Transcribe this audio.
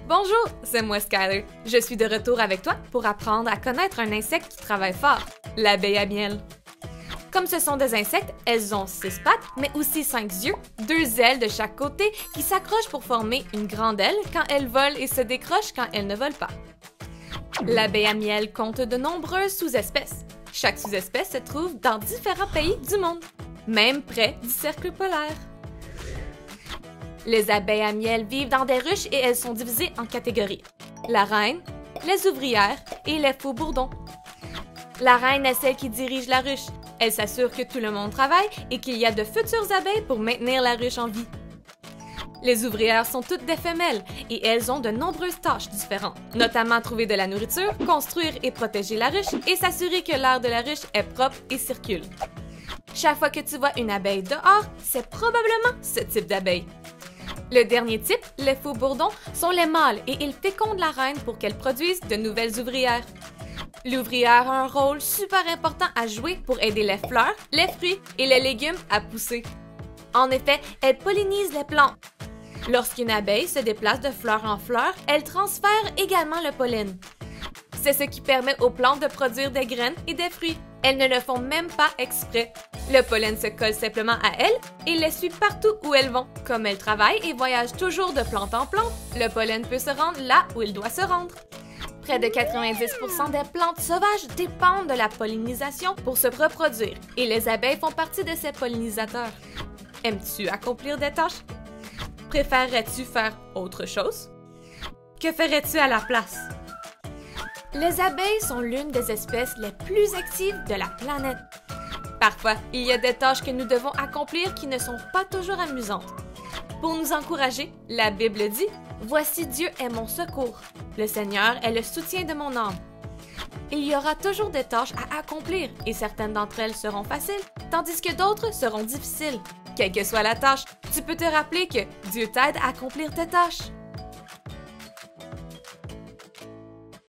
Bonjour, c'est moi Skyler. Je suis de retour avec toi pour apprendre à connaître un insecte qui travaille fort, l'abeille à miel. Comme ce sont des insectes, elles ont 6 pattes, mais aussi 5 yeux, 2 ailes de chaque côté qui s'accrochent pour former une grande aile quand elles volent et se décrochent quand elles ne volent pas. L'abeille à miel compte de nombreuses sous-espèces. Chaque sous-espèce se trouve dans différents pays du monde, même près du cercle polaire. Les abeilles à miel vivent dans des ruches et elles sont divisées en catégories. La reine, les ouvrières et les faux bourdons. La reine est celle qui dirige la ruche. Elle s'assure que tout le monde travaille et qu'il y a de futures abeilles pour maintenir la ruche en vie. Les ouvrières sont toutes des femelles et elles ont de nombreuses tâches différentes, notamment trouver de la nourriture, construire et protéger la ruche et s'assurer que l'air de la ruche est propre et circule. Chaque fois que tu vois une abeille dehors, c'est probablement ce type d'abeille. Le dernier type, les faux bourdons, sont les mâles et ils fécondent la reine pour qu'elle produise de nouvelles ouvrières. L'ouvrière a un rôle super important à jouer pour aider les fleurs, les fruits et les légumes à pousser. En effet, elle pollinise les plantes. Lorsqu'une abeille se déplace de fleur en fleur, elle transfère également le pollen. C'est ce qui permet aux plantes de produire des graines et des fruits. Elles ne le font même pas exprès. Le pollen se colle simplement à elles et les suit partout où elles vont. Comme elles travaillent et voyagent toujours de plante en plante, le pollen peut se rendre là où il doit se rendre. Près de 90% des plantes sauvages dépendent de la pollinisation pour se reproduire et les abeilles font partie de ces pollinisateurs. Aimes-tu accomplir des tâches? Préférerais-tu faire autre chose? Que ferais-tu à la place? Les abeilles sont l'une des espèces les plus actives de la planète. Parfois, il y a des tâches que nous devons accomplir qui ne sont pas toujours amusantes. Pour nous encourager, la Bible dit « Voici Dieu est mon secours. Le Seigneur est le soutien de mon âme. » Il y aura toujours des tâches à accomplir et certaines d'entre elles seront faciles, tandis que d'autres seront difficiles. Quelle que soit la tâche, tu peux te rappeler que Dieu t'aide à accomplir tes tâches.